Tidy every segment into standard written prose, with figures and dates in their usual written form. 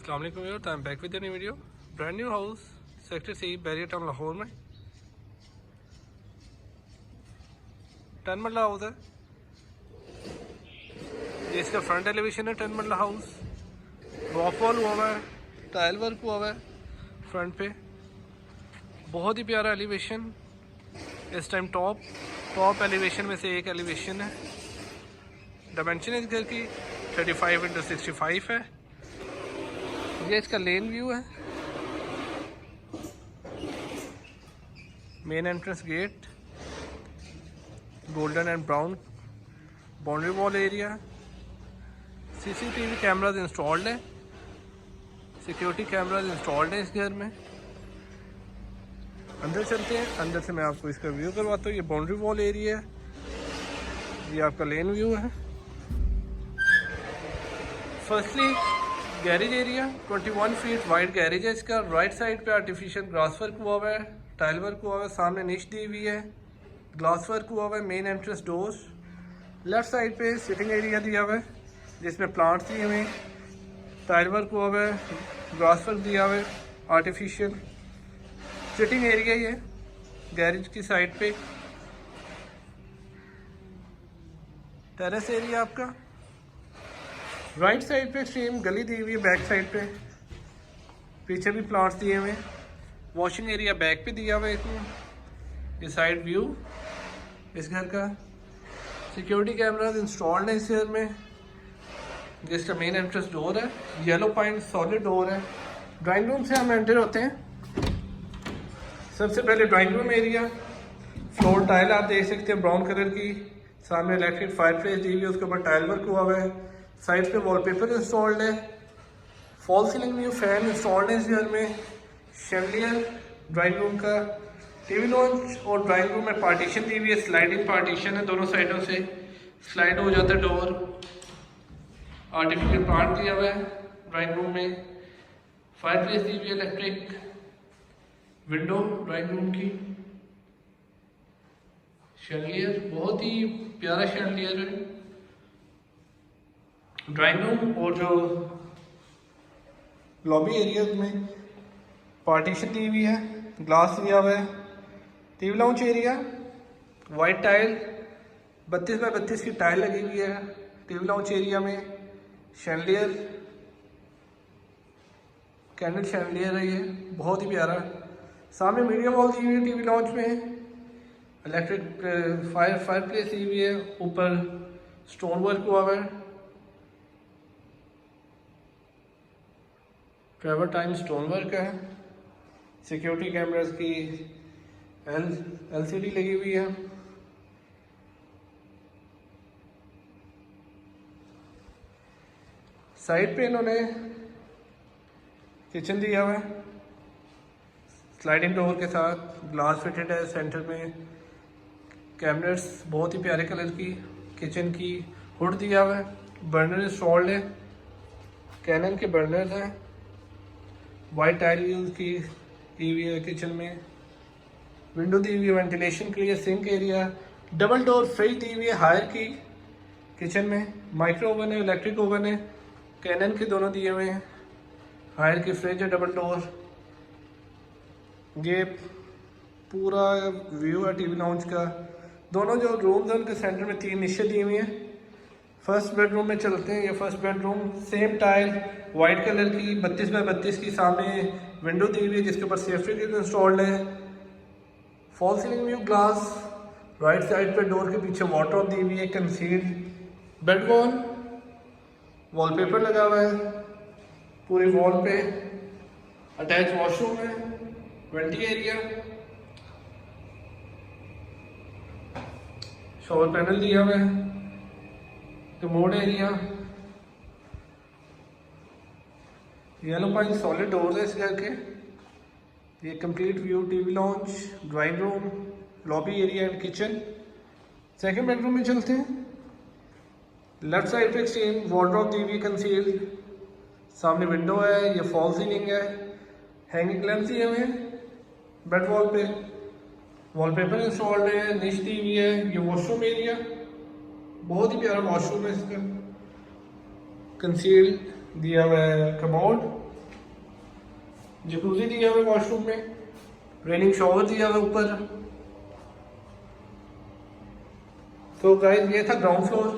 अस्सलाम वालेकुम, I am back with new video. Brand new house sector C Bahria Town Lahore में 10 मरला हाउस है। ये इसका फ्रंट एलिवेशन है। 10 मरला हाउस रॉक वॉल हुआ हुआ है, टाइल वर्क हुआ हुआ है फ्रंट पे। बहुत ही प्यारा एलिवेशन। इस टाइम टॉप एलिवेशन में से एक एलिवेशन है। डायमेंशन इस घर की 35x65 है। ये इसका लेन व्यू है। Main entrance gate, golden and brown boundary wall area. CCTV cameras installed है, सिक्योरिटी कैमराज इंस्टॉल्ड है इस घर में। अंदर चलते हैं, अंदर से मैं आपको इसका व्यू करवाता हूँ। ये बाउंड्री वॉल एरिया है, ये आपका लेन व्यू है। Firstly garage area, 21 feet wide garage है इसका। राइट साइड पे आर्टिफिशियल ग्रास वर्क हुआ हुआ है, टाइल वर्क हुआ हुआ है। सामने निश दी हुई है, ग्लास वर्क हुआ हुआ है। Main entrance doors. Left side पे सिटिंग एरिया दिया हुआ है जिसमें प्लांट्स दिए हुए हैं, टाइल वर्क हुआ हुआ है, ग्रास वर्क दिया हुआ है, आर्टिफिशियल सिटिंग एरिया ही है। गैरेज की साइड पे टेरेस एरिया आपका। राइट साइड पे सेम गली दी हुई है, बैक साइड पे पीछे भी प्लांट्स दिए हुए हैं। वॉशिंग एरिया बैक पे दिया हुआ है इसमें। ये साइड व्यू इस घर का। सिक्योरिटी कैमराज इंस्टॉल्ड है इस घर में। जिसका मेन एंट्रेंस डोर है, येलो पॉइंट सॉलिड डोर है। ड्राइंग रूम से हम एंटर होते हैं। सबसे पहले drawing room area. Floor tile आप देख सकते हैं ब्राउन कलर की। सामने इलेक्ट्रिक फायर प्लेस दी हुई है, उसके ऊपर टाइल वर्क हुआ हुआ है। साइड पे वॉलपेपर इंस्टॉल्ड है। Fall ceiling view fan installed है इस घर में। शैंडलियर ड्राइंग रूम का। टीवी लॉन्च और ड्राइंग रूम में पार्टीशन दी हुई है, स्लाइडिंग पार्टीशन है, दोनों साइडों से स्लाइड हो जाता है डोर। आर्टिफिशियल प्लांट दिया हुआ है ड्राइंग रूम में। फायर प्लेस दी हुई है इलेक्ट्रिक। विंडो ड्राइंग रूम की। शैंडलियर बहुत ही प्यारा शैंडलियर है। ड्राइंग रूम और जो लॉबी एरिया में पार्टीशन दी हुई है, ग्लास दिया हुआ है। TV lounge area, white tile 32 by 32 की टाइल लगी हुई है टीवी लाउंज एरिया में। शैंडलियर कैंडल शैंडलियर है, ये बहुत ही प्यारा। सामने मीडिया वॉल दी हुई है टीवी लाउंज में। इलेक्ट्रिक फायर प्लेस दी हुई है, ऊपर स्टोन वर्क हुआ हुआ है। ट्रैवल टाइम स्टोन वर्क है। सिक्योरिटी कैमरास की एलसीडी लगी हुई है। साइड पे इन्होंने किचन दिया हुआ है स्लाइडिंग डोर के साथ। ग्लास फिटेड है। सेंटर में कैबिनेट्स बहुत ही प्यारे कलर की। किचन की हुड दिया हुआ है। बर्नर इंस्टॉल्ड है, कैनन के बर्नर हैं। वाइट टाइल यूज की हुई है किचन में। विंडो दी हुई है वेंटिलेशन के लिए। Sink area, double door fridge दी हुई है हायर की किचन में। माइक्रो ओवन है, इलेक्ट्रिक ओवन है, कैनन के दोनों दिए हुए हैं। हायर की फ्रिज है डबल डोर। ये पूरा व्यू है टीवी लाउंज का। दोनों जो रूम्स हैं उनके सेंटर में 3 निशें दी हुई हैं। फर्स्ट बेडरूम में चलते हैं। ये first bedroom same tile white colour की 32 बाय 32 की। सामने विंडो दी हुई है जिसके ऊपर सेफ्टी ग्रिल इंस्टॉल्ड है। Fall ceiling view glass. Right side पे डोर के पीछे वार्डरोब दी हुई है, कंसील्ड बेड वॉल। वॉलपेपर लगा हुआ है पूरी वॉल पे। अटैच वॉशरूम है, वेंटी एरिया, शॉवर पैनल दिया हुआ है, commode area. Yellow point solid doors है इस घर के। ये complete view TV launch, drawing room, lobby area and kitchen. Second bedroom में चलते हैं। लेफ्ट साइड पे सेम वार्डरोब दी हुई कंसील्ड। सामने विंडो है, ये फॉल सीलिंग है, हैंगिंग लैंप दिए हुए हैं बेड वॉल पे। वॉलपेपर इंस्टॉल्ड है, निश दी हुई है। ये वॉशरूम एरिया, बहुत ही प्यारा वॉशरूम है इसका। कंसील्ड दिया हुआ है कमोड। जकूजी दिया हुआ वॉशरूम में, रेनिंग शॉवर दिया हुआ ऊपर। तो गाइस ये था ग्राउंड फ्लोर।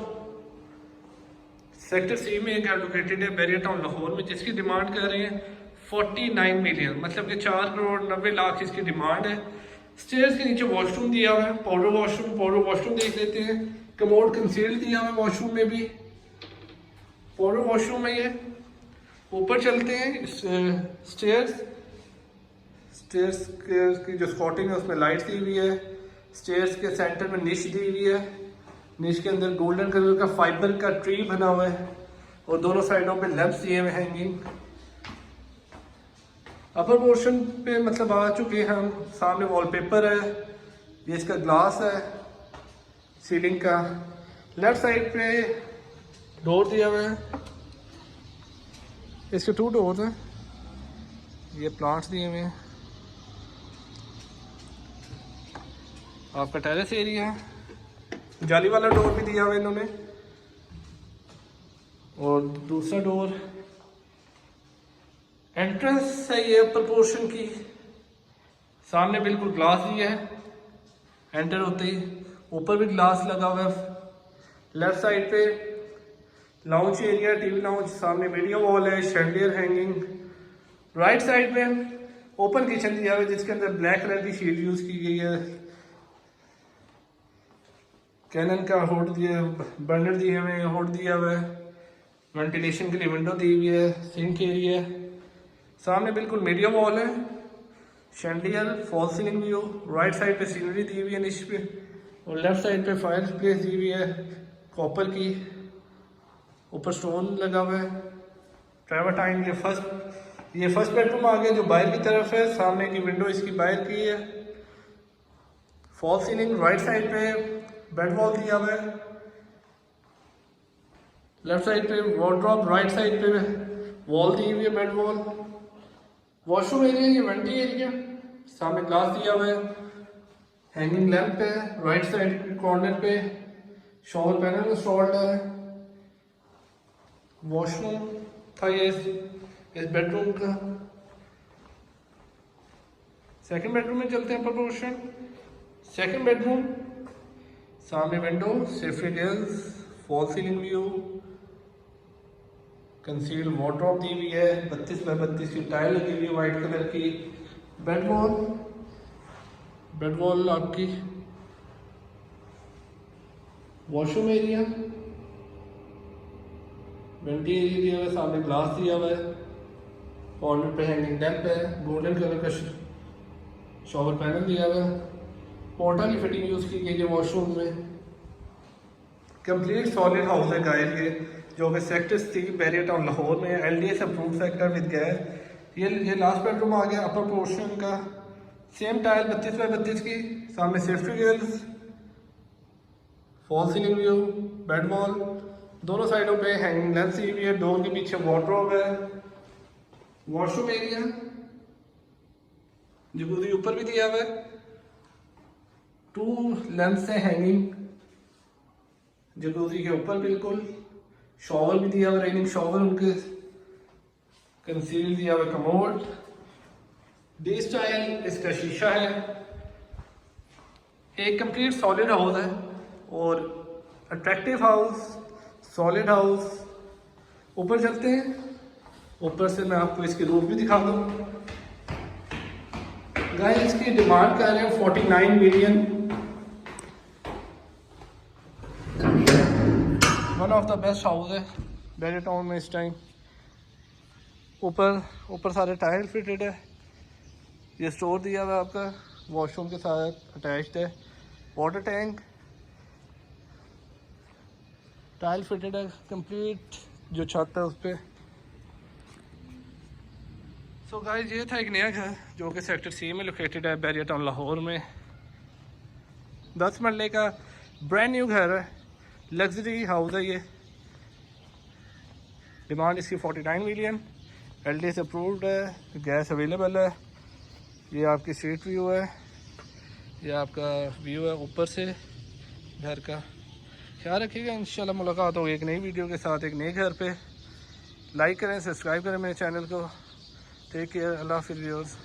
सेक्टर सी में एक लोकेटेड है बैरियर टाउन लाहौर में, जिसकी डिमांड कर रहे हैं 49 मिलियन, मतलब कि 4 करोड़ 90 लाख इसकी डिमांड है। स्टेयर्स के नीचे वॉशरूम दिया हुआ है, पाउडर वॉशरूम देख लेते हैं। कमोड कंसील दिया हुआ है वॉशरूम में भी, पाउडर वॉशरूम है ये। ऊपर चलते हैं, स्टेयर्स की जो स्पॉटिंग है उसमें लाइट दी हुई है। स्टेयर्स के सेंटर में निश दी हुई है, निश के अंदर गोल्डन कलर का फाइबर का ट्री बना हुआ है और दोनों साइडों पे लैंप्स दिए हुए हैंगिंग। अपर पोर्शन पे मतलब आ चुके हैं हम। सामने वॉलपेपर है, ये इसका ग्लास है सीलिंग का। लेफ्ट साइड पे डोर दिया हुआ है, इसके 2 डोर्स हैं। ये प्लांट्स दिए हुए हैं। आपका टेरेस एरिया है, जाली वाला डोर भी दिया हुआ है इन्होंने। और दूसरा डोर एंट्रेंस है ये अपर पोर्शन की, सामने बिल्कुल ग्लास दिया है एंटर होते ही, ऊपर भी ग्लास लगा हुआ है। लेफ्ट साइड पे लाउंज एरिया, टीवी लाउंज, सामने मीडिया वॉल है, शैंडियर हैंगिंग। राइट साइड पे ओपन किचन दिया हुआ है, जिसके अंदर ब्लैक कलर की शीट यूज की गई है। कैनन का हुड दिया, बर्नर दिए हुए, हुड दिया हुआ है। वेंटिलेशन के लिए विंडो दी हुई है, सिंक एरिया। सामने बिल्कुल मीडिया वॉल है, chandelier, fall ceiling view. Right side पे सीनरी दी हुई है निश पे, और लेफ्ट साइड पे फायर प्लेस दी हुई है कॉपर की। ऊपर स्टोन लगा हुआ है। ट्रेवर्टाइन ये फर्स्ट बेडरूम आ गया जो बाहर की तरफ है। सामने की विंडो इसकी बाहर की है। Fall ceiling. राइट साइड पे बेड वॉल दिया हुआ है, लेफ्ट साइड पे वार्डरोब, राइट साइड पे वॉल दी हुई है बेड वॉल। वॉशरूम एरिया, ये वेंटी एरिया, सामने ग्लास दिया हुआ है, हैंगिंग लैंप है। राइट साइड कॉर्नर पे शॉवर पैनल इंस्टॉल्ड है। वॉशरूम था ये इस बेडरूम का। सेकंड बेडरूम में चलते हैं प्रपोर्शन। सेकंड बेडरूम, सामने window, safety grills, fall ceiling view, conceal wardrobe दी हुई है। 32 बाय 32 की टाइल लगी हुई है वाइट कलर की। बेड वॉल आपकी। वॉशरूम एरिया, वेंटी एरिया दिया हुआ है, सामने ग्लास दिया हुआ है। कॉर्नर पे हैंगिंग लैंप है, गोल्डन कलर का शॉवर पैनल दिया हुआ है। पोर्टा की फिटिंग यूज की गई है वॉशरूम में। कंप्लीट सॉलिड हाउस है गाइस ये, जो कि सेक्टर सी बैरियर टाउन लाहौर में LDS approve sector with gas. ये लास्ट बेडरूम आ गया अपर पोर्शन का। सेम टाइल 32 बाय 32 की, सामने safety grills, fall ceiling view, bed wall, दोनों साइडों पे हैंगिंग लेंस दी हुई है। डोर के पीछे वार्डरोब है। वॉशरूम एरिया, जकूज़ी ऊपर भी दिया हुआ है। 2 लेंस है हैंगिंग जकूज़ी के ऊपर बिल्कुल। शॉवर भी दिया हुआ, रेनिंग शॉवर उनके। कंसील दिया हुआ कमोड। डी स्टाइल इसका शीशा है। एक कंप्लीट सॉलिड हाउस है और अट्रैक्टिव हाउस, सॉलिड हाउस। ऊपर चलते हैं, ऊपर से मैं आपको इसकी रूफ भी दिखा दूँ। गाइस इसकी डिमांड कर रहे हैं 49 million. One of the best house है बैरियर टाउन में इस टाइम। ऊपर सारे टाइल फिटेड है। ये स्टोर दिया हुआ है आपका, वॉशरूम के साथ अटैच्ड है। वाटर टैंक, टाइल फिटेड है कंप्लीट, जो छत है उस पर। सो गाइस ये था एक नया घर जो कि सेक्टर सी में लोकेटेड है बैरियर टाउन लाहौर में। 10 मरले का ब्रांड न्यू घर है, लग्जरी हाउस है ये। डिमांड इसकी 49 मिलियन। LDS अप्रूव्ड है, गैस अवेलेबल है। ये आपकी स्ट्रीट व्यू है, ये आपका व्यू है ऊपर से घर का। ख्याल रखिएगा, इंशाल्लाह मुलाकात होगी एक नई वीडियो के साथ, एक नए घर पे। लाइक करें, सब्सक्राइब करें मेरे चैनल को। टेक केयर, अल्लाह हाफिज़ व्यूअर्स।